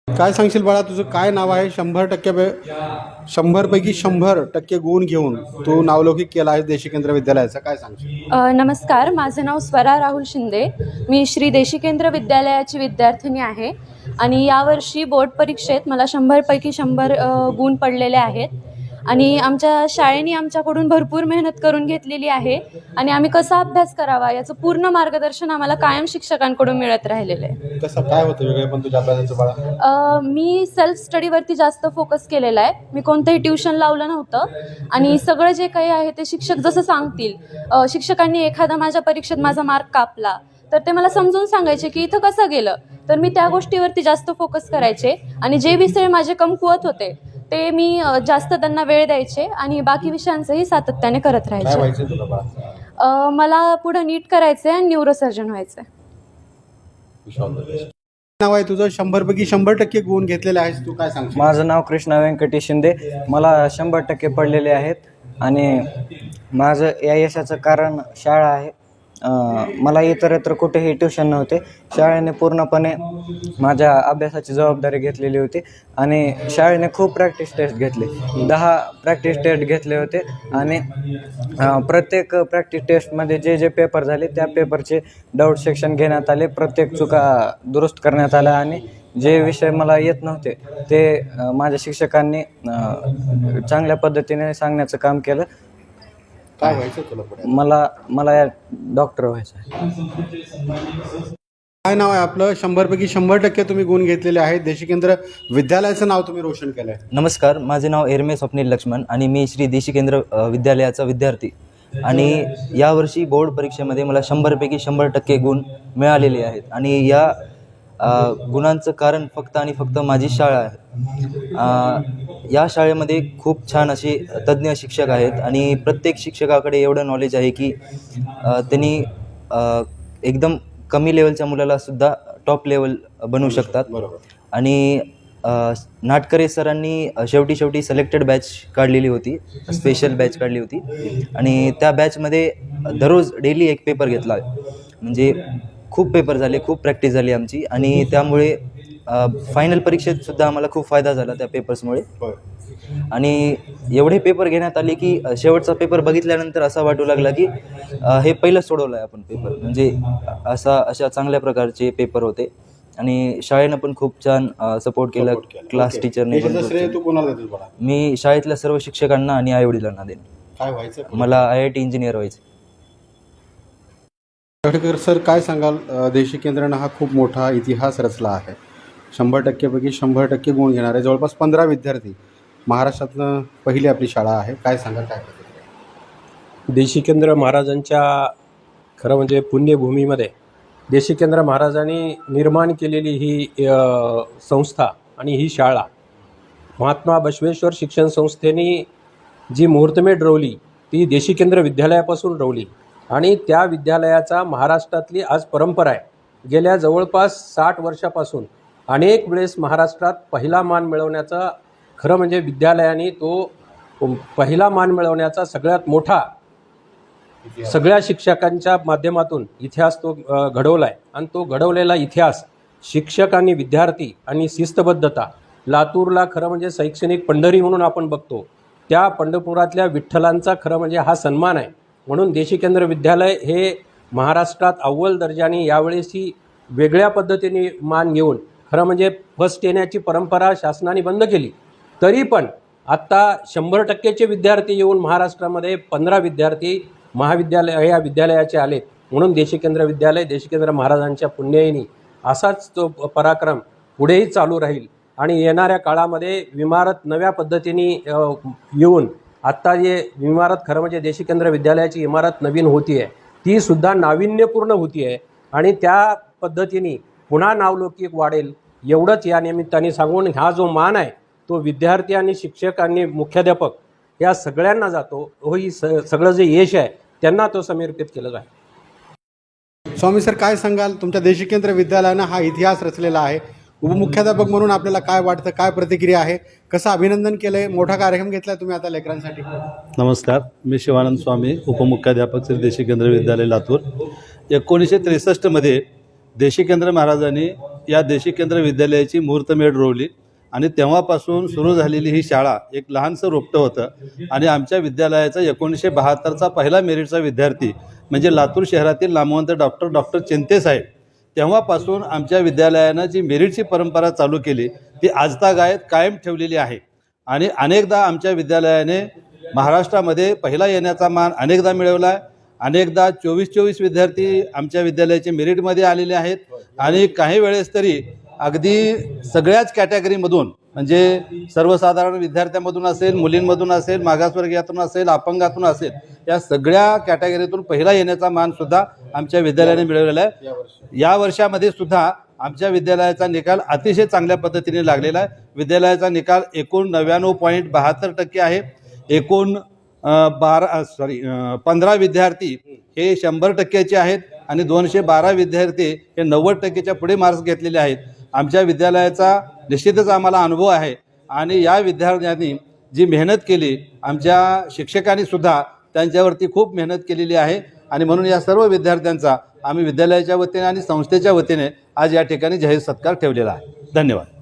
काय सांगशील बाळा, तुझं काय नाव आहे? 100% 100% गुण घेऊन तू नावलौकिक केला आहे देशी केंद्र विद्यालयाचा, काय सांगशील? नमस्कार, माझं नाव स्वरा राहुल शिंदे. मी श्री देशी केंद्र विद्यालयाची विद्यार्थिनी आहे आणि यावर्षी बोर्ड परीक्षेत मला 100पैकी 100 गुण पडलेले आहेत. आणि आमच्या शाळेने आमच्याकडून भरपूर मेहनत करून घेतलेली आहे आणि आम्ही कसा अभ्यास करावा याचं पूर्ण मार्गदर्शन आम्हाला कायम शिक्षकांकडून मिळत राहिलेलं आहे. कसं काय होतं वेगळे पण तुझ्या अभ्यासाचं बाळा? मी सेल्फ स्टडीवरती जास्त फोकस केलेला आहे. मी कोणतंही ट्युशन लावलं नव्हतं आणि सगळं जे काही आहे ते शिक्षक जसं सांगतील. शिक्षकांनी एखादा माझ्या परीक्षेत माझा मार्क कापला तर ते मला समजून सांगायचे की इथं कसं गेलं, तर मी त्या गोष्टीवरती जास्त फोकस करायचे आणि जे विषय माझे कमकुवत होते ते मी जास्त त्यांना वेळ द्यायचे आणि बाकी विषयांचंही सातत्याने करत काय राहायचे. व्हायचं तुला बाळा? मला पुढं नीट करायचं आहे आणि न्यूरोसर्जन व्हायचं आहे. नाव आहे तुझं? 100पैकी 100% गुण घेतलेले आहेस तू, काय सांगशील? माझं नाव कृष्णा व्यंकटेश शिंदे. मला 100% पडलेले आहेत आणि माझं या यशाचं कारण शाळा आहे. मला इतरत्र कुठेही ट्युशन नव्हते. शाळेने पूर्णपणे माझ्या अभ्यासाची जबाबदारी घेतलेली होती आणि शाळेने खूप प्रॅक्टिस टेस्ट घेतले. 10 प्रॅक्टिस टेस्ट घेतले होते आणि प्रत्येक प्रॅक्टिस टेस्टमध्ये जे जे पेपर झाले त्या पेपरचे डाऊट सेक्शन घेण्यात आले. प्रत्येक चुका दुरुस्त करण्यात आल्या आणि जे विषय मला येत नव्हते ते माझ्या शिक्षकांनी चांगल्या पद्धतीने सांगण्याचं काम केलं. काय व्हायचं तुला पुढे? मला या डॉक्टर व्हायचं आहे. काय नाव आहे आपलं? 100पैकी 100% तुम्ही गुण घेतलेले आहेत. देशी केंद्र विद्यालयाचं नाव तुम्ही रोशन केलं आहे. नमस्कार, माझे नाव एरमे स्वप्नील लक्ष्मण आणि मी श्री देशी केंद्र विद्यालयाचा विद्यार्थी आणि यावर्षी बोर्ड परीक्षेमध्ये मला 100पैकी 100% गुण मिळालेले आहेत आणि या गुणांचं कारण फक्त आणि फक्त माझी शाळा आहे. या शाळेमध्ये खूप छान असे तज्ज्ञ शिक्षक आहेत आणि प्रत्येक शिक्षकाकडे एवढं नॉलेज आहे की त्यांनी एकदम कमी लेवलच्या मुलाला सुद्धा टॉप लेवल बनवू शकतात. बरोबर. आणि नाटकरे सरांनी शेवटी सिलेक्टेड बॅच काढलेली होती, स्पेशल बॅच काढली होती आणि त्या बॅचमध्ये दररोज डेली एक पेपर घेतला. म्हणजे खूप पेपर झाले, खूप प्रॅक्टिस झाली आमची आणि त्यामुळे फायनल परीक्षेतसुद्धा आम्हाला खूप फायदा झाला त्या पेपर्समुळे. आणि एवढे पेपर घेण्यात आले की शेवटचा पेपर बघितल्यानंतर असा वाटू लागला की हे पहिलं सोडवलं आहे आपण पेपर. म्हणजे अशा चांगल्या प्रकारचे पेपर होते आणि शाळेनं पण खूप छान सपोर्ट केला. क्लास टीचरने पण तू कोणाला देतोस बाळा? मी शाळेतल्या सर्व शिक्षकांना आणि आईवडिलांना देईन. काय व्हायचं? मला IIT इंजिनियर व्हायचं. सर, काय सांगाल? देशी केंद्रानं हा खूप मोठा इतिहास रचला आहे. 100%पैकी 100% गुण घेणारे जवळपास 15 विद्यार्थी. महाराष्ट्रातनं पहिली आपली शाळा आहे. काय सांगाल? काय देशी केंद्र महाराजांच्या खरं म्हणजे पुण्यभूमीमध्ये देशी केंद्र महाराजांनी निर्माण केलेली ही संस्था आणि ही शाळा महात्मा बसवेश्वर शिक्षण संस्थेने जी मुहूर्तमेढ रोवली ती देशी केंद्र विद्यालयापासून रोवली आणि त्या विद्यालयाचा महाराष्ट्रातली आज परंपरा आहे. गेल्या जवळपास 60 वर्षापासून अनेक वेळेस महाराष्ट्रात पहिला मान मिळवण्याचा खरं म्हणजे विद्यालयाने तो पहिला मान मिळवण्याचा सगळ्यात मोठा सगळ्या शिक्षकांच्या माध्यमातून इतिहास तो घडवला आहे आणि तो घडवलेला इतिहास शिक्षक आणि विद्यार्थी आणि शिस्तबद्धता लातूरला खरं म्हणजे शैक्षणिक पंढरी म्हणून आपण बघतो. त्या पंढरपुरातल्या विठ्ठलांचा खरं म्हणजे हा सन्मान आहे. म्हणून देशी केंद्र विद्यालय हे महाराष्ट्रात अव्वल दर्जाने यावेळेसही वेगळ्या पद्धतीने मान घेऊन खरं म्हणजे फर्स्ट येण्याची परंपरा शासनाने बंद केली. तरी पण आत्ता 100%चे विद्यार्थी येऊन महाराष्ट्रामध्ये 15 विद्यार्थी महाविद्यालय या विद्यालयाचे आलेत. म्हणून देशी केंद्र विद्यालय देशी केंद्र महाराजांच्या पुण्याईनी असाच तो पराक्रम पुढेही चालू राहील आणि येणाऱ्या काळामध्ये इमारत नव्या पद्धतीने येऊन आत्ता जे इमारत खरं म्हणजे देशी केंद्र विद्यालयाची इमारत नवीन होती आहे ती सुद्धा नाविन्यपूर्ण होती आहे आणि त्या पद्धतीने पुन्हा नावलौकिक वाढेल एवढंच या निमित्ताने सांगून हा जो मान आहे तो विद्यार्थी आणि शिक्षक आणि मुख्याध्यापक या सगळ्यांना जातो. ही सगळं जे यश आहे त्यांना तो समर्पित केलं जाईल. स्वामी सर, काय सांगाल? तुमच्या देशी केंद्र विद्यालयानं हा इतिहास रचलेला आहे. उपमुख्याध्यापक म्हणून आपल्याला काय वाटतं? काय प्रतिक्रिया आहे? कसं अभिनंदन केलं आहे? मोठा कार्यक्रम घेतला आहे तुम्ही आता लेकरांसाठी. नमस्कार, मी शिवानंद स्वामी, उपमुख्याध्यापक श्री देशी केंद्र विद्यालय लातूर. 1963 मध्ये देशी केंद्र महाराजांनी या देशी केंद्र विद्यालयाची मुहूर्तमेढ रोवली आणि तेव्हापासून सुरू झालेली ही शाळा एक लहानसं रोपटं होतं आणि आमच्या विद्यालयाचा 1972चा पहिला मेरिटचा विद्यार्थी म्हणजे लातूर शहरातील नामवंत डॉक्टर चिंते साहेब, तेव्हापासून आमच्या विद्यालयानं जी मेरिटची परंपरा चालू केली ती आजतागायत कायम ठेवलेली आहे आणि अनेकदा आमच्या विद्यालयाने महाराष्ट्रामध्ये पहिला येण्याचा मान अनेकदा मिळवला आहे. अनेकदा 24 विद्यार्थी आमच्या विद्यालयाचे मेरिटमध्ये आलेले आहेत आणि काही वेळेस तरी अगदी सगळ्याच कॅटेगरीमधून म्हणजे सर्वसाधारण विद्यार्थ्यांमधून असेल, मुलींमधून असेल, मागासवर्गीयातून असेल, अपंगातून असेल, या सगळ्या कॅटेगरीतून पहिला येण्याचा मानसुद्धा आमच्या विद्यालयाने मिळवलेला आहे. या वर्षामध्ये सुद्धा आमच्या विद्यालयाचा निकाल अतिशय चांगल्या पद्धतीने लागलेला आहे. विद्यालयाचा निकाल एकूण 99.72% आहे. एकूण 15 विद्यार्थी हे 100%चे आहेत आणि 212 विद्यार्थी हे 90%च्या पुढे मार्क्स घेतलेले आहेत. आमच्या विद्यालयाचा निश्चितच आम्हाला अनुभव आहे आणि या विद्यार्थ्यांनी जी मेहनत केली, आमच्या शिक्षकांनी सुद्धा त्यांच्यावरती खूप मेहनत केलेली आहे आणि म्हणून या सर्व विद्यार्थ्यांचा आम्ही विद्यालयाच्या वतीने आणि संस्थेच्या वतीने आज या ठिकाणी जाहीर सत्कार ठेवलेला आहे. धन्यवाद.